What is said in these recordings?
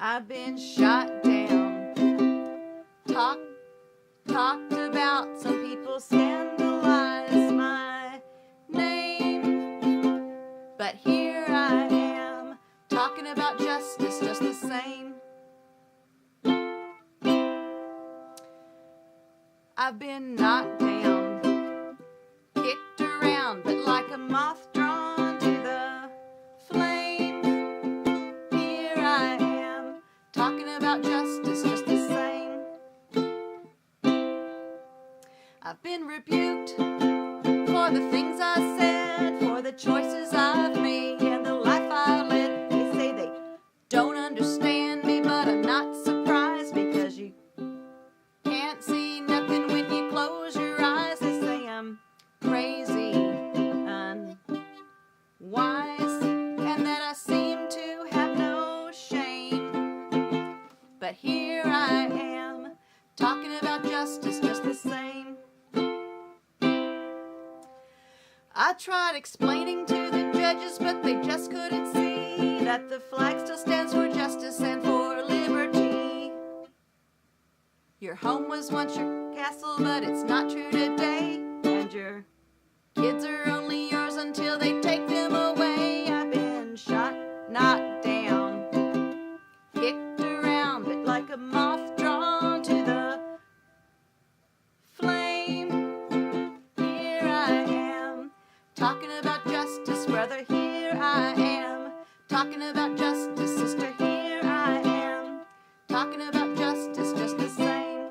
I've been shot down, talked about. Some people scandalize my name, but here I am, talking about justice just the same. I've been knocked down, kicked around, but like a moth drawn to the flame, here I am, talking about justice just the same. I've been rebuked for the things I said, for the choices I've made, and the life I've led. They say they don't understand me, but I'm not surprised, because you can't see nothing when you close your eyes. They say I'm crazy, unwise, and that I seem to have no shame. But here I am, talking about justice just the same. I tried explaining to the judges, but they just couldn't see that the flag still stands for justice and for liberty. Your home was once your castle, but it's not true today. And your kids are only yours until they take them away. I've been shot, knocked down, kicked around, but like a moth drawn to the flame. Here I am, talking about justice, brother. Here I am, talking about justice, sister. Here I am, talking about justice just the same.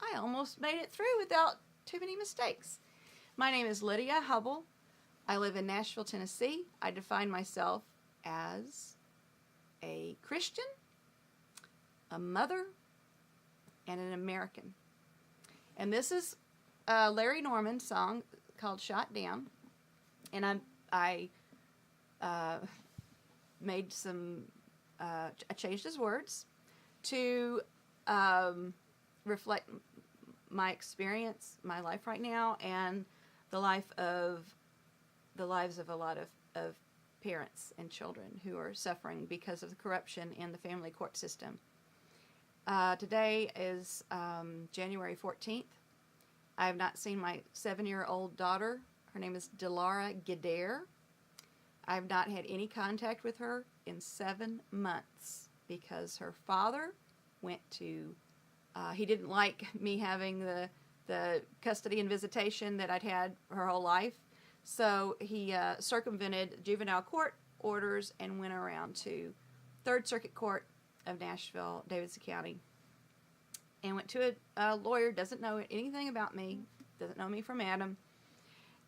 I almost made it through without too many mistakes. My name is Lydia Hubble. I live in Nashville, Tennessee. I define myself as a Christian, a mother, and an American. And this is a Larry Norman song called Shot Down. And I made some, I changed his words to reflect my experience, my life right now, and the lives of a lot of parents and children who are suffering because of the corruption in the family court system. Today is January 14th. I have not seen my 7-year-old daughter. Her name is Dilara Gider. I have not had any contact with her in 7 months because her father went to he didn't like me having the custody and visitation that I'd had her whole life. So he circumvented juvenile court orders and went around to 3rd Circuit Court of Nashville, Davidson County, and went to a lawyer, doesn't know anything about me, doesn't know me from Adam.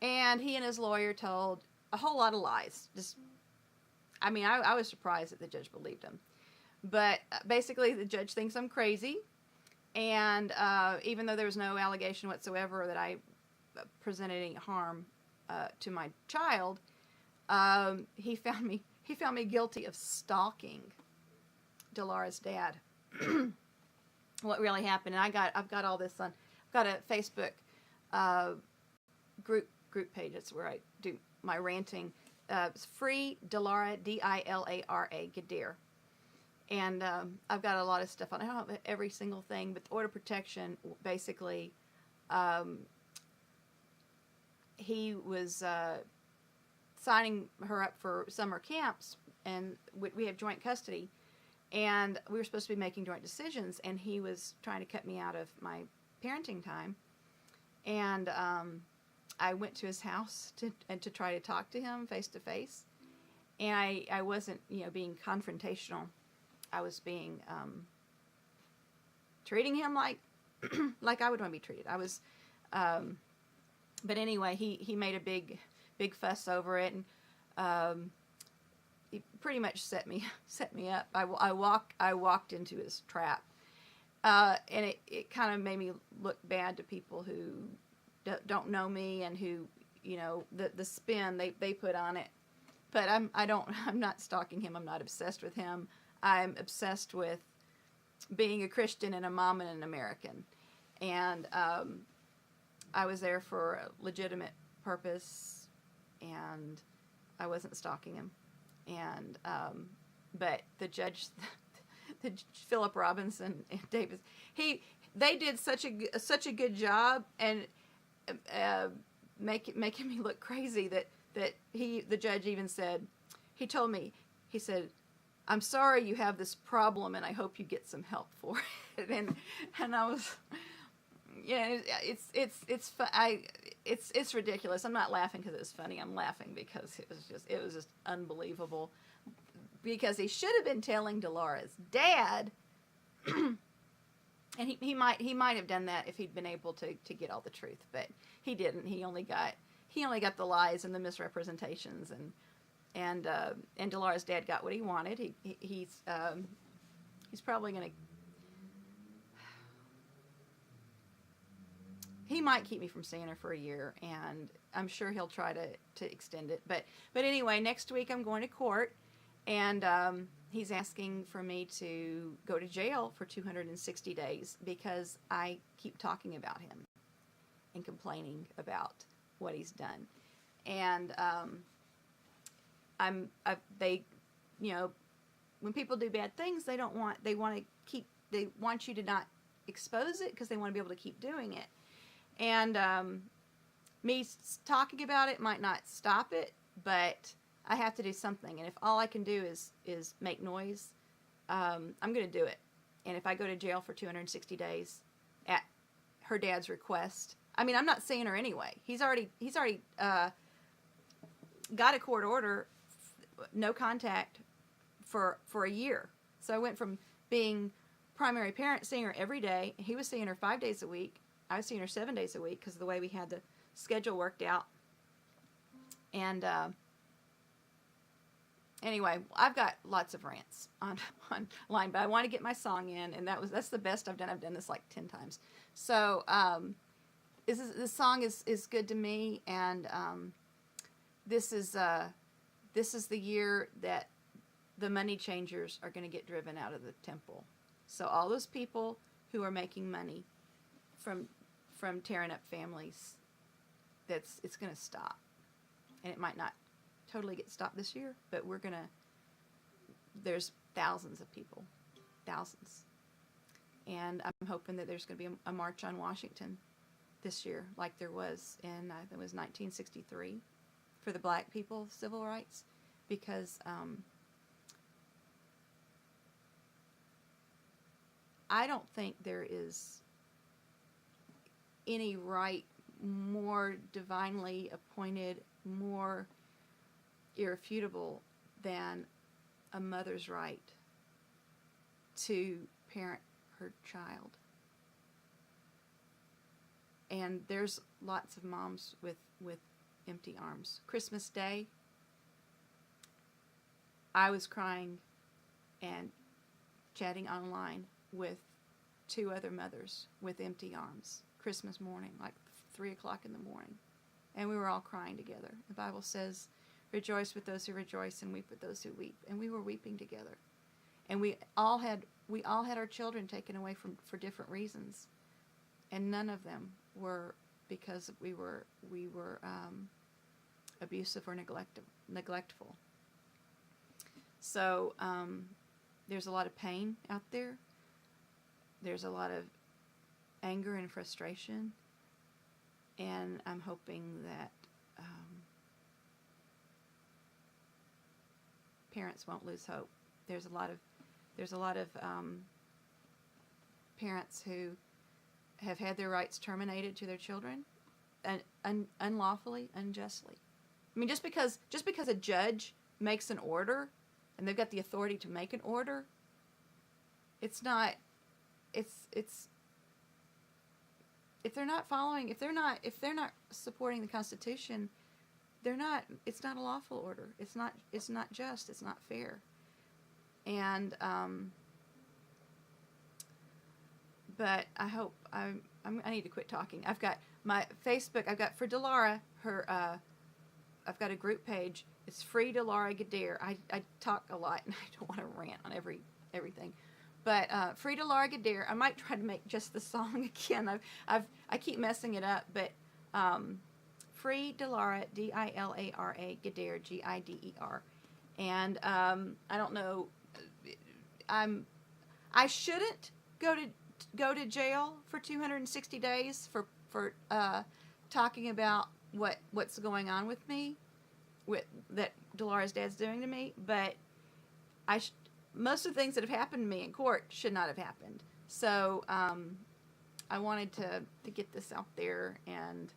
And he and his lawyer told a whole lot of lies. I was surprised that the judge believed him. But basically the judge thinks I'm crazy. And even though there was no allegation whatsoever that I presented any harm to my child, he found me guilty of stalking Dilara's dad. What really happened? And I've got all this on. I've got a Facebook group page. That's where I do my ranting. It's free Dilara, Dilara Gider. And I've got a lot of stuff on. I don't have every single thing, but the order of protection, basically, he was signing her up for summer camps, and we have joint custody, and we were supposed to be making joint decisions, and he was trying to cut me out of my parenting time. And I went to his house to try to talk to him face to face, and I wasn't being confrontational. I was being treating him like like I would want to be treated. I was, but anyway, he made a big fuss over it, and he pretty much set me up. I walked into his trap, and it kind of made me look bad to people who don't know me and who the spin they put on it. But I'm not stalking him. I'm not obsessed with him. I'm obsessed with being a Christian and a mom and an American. And I was there for a legitimate purpose, and I wasn't stalking him. And but the judge, the Philip Robinson and Davis, they did such a good job, and making me look crazy that the judge even said, he told me, he said, "I'm sorry you have this problem, and I hope you get some help for it." And I was, yeah, it's ridiculous. I'm not laughing because it's funny. I'm laughing because it was just unbelievable. Because he should have been telling Dilara's dad, and he might have done that if he'd been able to get all the truth, but he didn't. He only got the lies and the misrepresentations, and Dilara's dad got what he wanted. He's probably gonna. He might keep me from seeing her for a year, and I'm sure he'll try to extend it. But anyway, next week I'm going to court, and he's asking for me to go to jail for 260 days because I keep talking about him and complaining about what he's done. And they, you know, when people do bad things, they want you to not expose it because they want to be able to keep doing it. And me talking about it might not stop it, but I have to do something. And if all I can do is make noise, I'm going to do it. And if I go to jail for 260 days at her dad's request, I mean, I'm not seeing her anyway. He's already got a court order, no contact for a year. So I went from being primary parent, seeing her every day. He was seeing her 5 days a week. I was seeing her 7 days a week because of the way we had the schedule worked out. And anyway, I've got lots of rants online, but I want to get my song in, and that's the best I've done. I've done this like 10 times. So this song is good to me, and this is the year that the money changers are going to get driven out of the temple. So all those people who are making money from tearing up families, it's going to stop. And it might not totally get stopped this year, but there's thousands of people, thousands. And I'm hoping that there's going to be a march on Washington this year, like there was in, I think it was 1963, for the black people, civil rights, because I don't think there is any right more divinely appointed, more irrefutable than a mother's right to parent her child. And there's lots of moms with empty arms. Christmas Day, I was crying and chatting online with 2 other mothers with empty arms. Christmas morning, like 3 o'clock in the morning. And we were all crying together. The Bible says, "Rejoice with those who rejoice and weep with those who weep." And we were weeping together. And we all had our children taken away for different reasons. And none of them were because we were abusive or neglectful. So there's a lot of pain out there. There's a lot of anger and frustration, and I'm hoping that parents won't lose hope. There's a lot of parents who have had their rights terminated to their children, and unlawfully, unjustly. I mean, just because a judge makes an order, and they've got the authority to make an order, it's if they're not supporting the Constitution, it's not a lawful order. It's not just, it's not fair. And but I hope I need to quit talking. I've got my Facebook. I've got for Dilara, I've got a group page. It's free Dilara Gider. I talk a lot, and I don't want to rant on everything. But free Dilara Gider. I might try to make just the song again. I keep messing it up, but free Dilara, Dilara Gider, Gider. And I don't know. I shouldn't go to jail for 260 days for talking about what's going on with me, that Dilara's dad's doing to me. But most of the things that have happened to me in court should not have happened. So I wanted to get this out there, and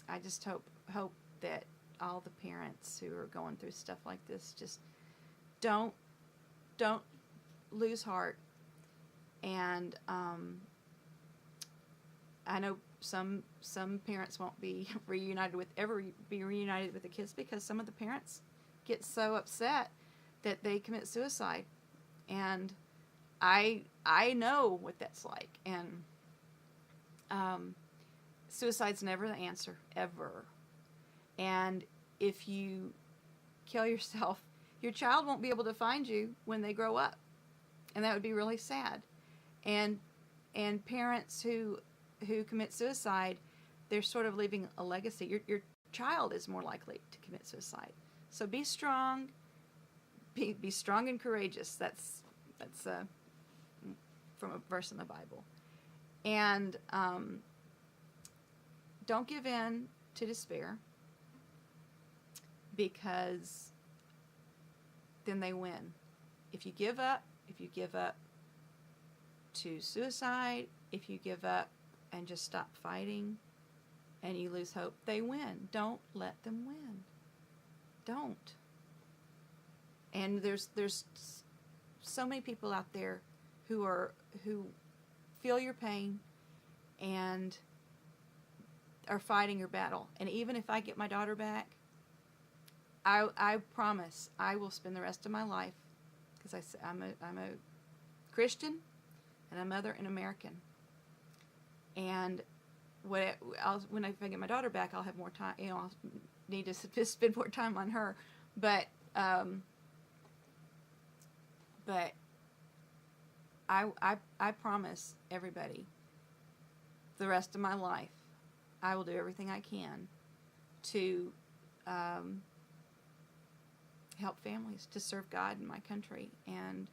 I just hope that all the parents who are going through stuff like this just don't lose heart. And I know some parents won't be reunited with the kids, because some of the parents get so upset that they commit suicide. And I know what that's like. And suicide's never the answer, ever. And if you kill yourself, your child won't be able to find you when they grow up. And that would be really sad. And parents who commit suicide, they're sort of leaving a legacy. Your child is more likely to commit suicide. So be strong. Be strong and courageous. That's from a verse in the Bible. And don't give in to despair, because then they win. If you give up to suicide, if you give up and just stop fighting and you lose hope, they win. Don't let them win. Don't. And there's so many people out there who feel your pain and are fighting your battle. And even if I get my daughter back, I promise I will spend the rest of my life, because I'm a Christian and a mother and American. And when I get my daughter back, I'll have more time. I'll need to spend more time on her. But I promise everybody, the rest of my life, I will do everything I can to help families, to serve God in my country, and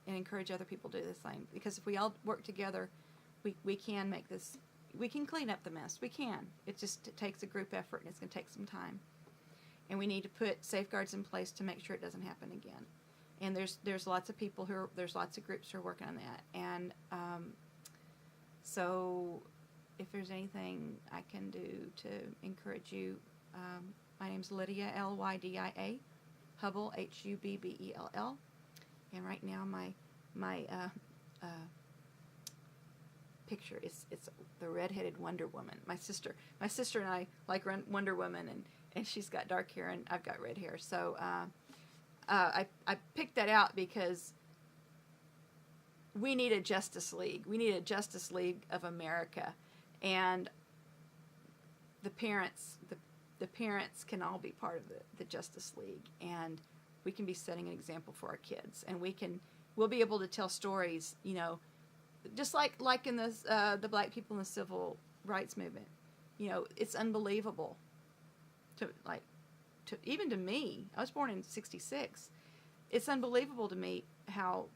encourage other people to do the same. Because if we all work together, we can make this, we can clean up the mess. We can. It takes a group effort, and it's going to take some time. And we need to put safeguards in place to make sure it doesn't happen again. And there's lots of people there's lots of groups who are working on that. And so if there's anything I can do to encourage you, my name's Lydia, Lydia, Hubble, Hubbell. And right now my picture is the redheaded Wonder Woman. My sister and I like Wonder Woman, and she's got dark hair and I've got red hair. So I picked that out because we need a Justice League. We need a Justice League of America, and the parents can all be part of the Justice League, and we can be setting an example for our kids, and we'll be able to tell stories, just like in the black people in the civil rights movement. It's unbelievable even to me. I was born in '66. It's unbelievable to me how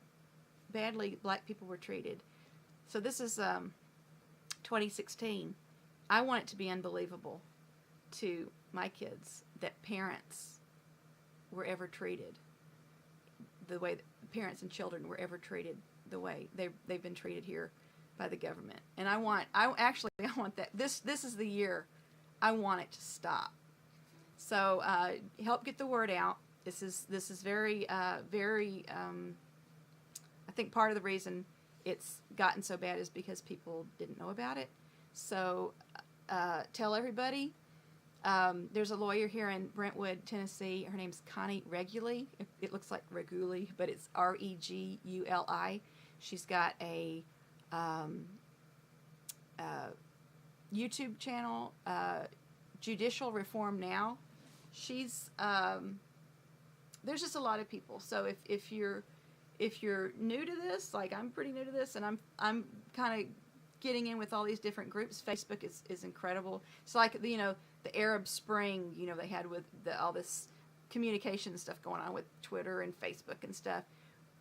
badly black people were treated. So this is 2016. I want it to be unbelievable to my kids that parents were ever treated the way that parents and children were ever treated the way they've been treated here by the government. And I want that. This is the year I want it to stop. So help get the word out. This is very very. I think part of the reason it's gotten so bad is because people didn't know about it. So tell everybody. There's a lawyer here in Brentwood, Tennessee. Her name's Connie Reguli. It looks like Reguli, but it's Reguli. She's got a YouTube channel, Judicial Reform Now. She's there's just a lot of people. So if you're new to this, like I'm pretty new to this, and I'm kind of getting in with all these different groups. Facebook is incredible. It's like the Arab Spring, you know, they had with all this communication stuff going on with Twitter and Facebook and stuff.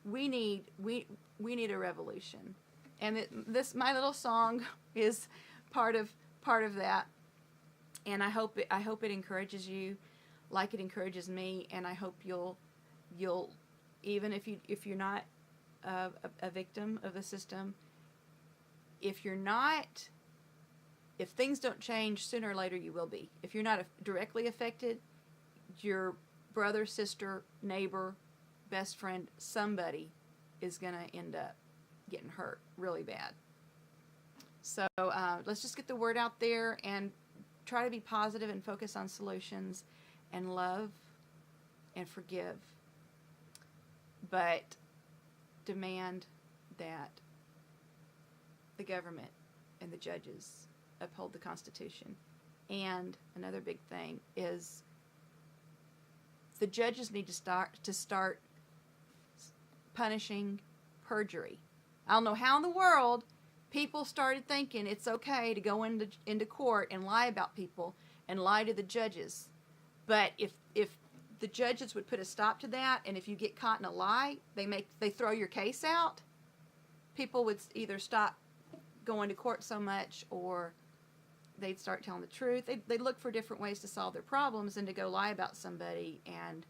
We need a revolution, and this my little song is part of that. And I hope it encourages you, like it encourages me, and I hope you'll even if you're not a victim of the system, if things don't change, sooner or later you will be. If you're not directly affected, your brother, sister, neighbor, best friend, somebody is going to end up getting hurt really bad. So let's just get the word out there and try to be positive and focus on solutions and love and forgive. But demand that the government and the judges uphold the Constitution. And another big thing is the judges need to start punishing perjury. I don't know how in the world people started thinking it's okay to go into court and lie about people and lie to the judges. But if the judges would put a stop to that, and if you get caught in a lie, they throw your case out, people would either stop going to court so much, or they'd start telling the truth. They'd look for different ways to solve their problems than to go lie about somebody and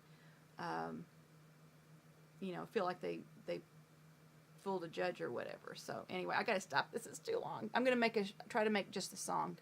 feel like they fooled a judge or whatever. So anyway, I gotta stop. This is too long. I'm gonna try to make just the song.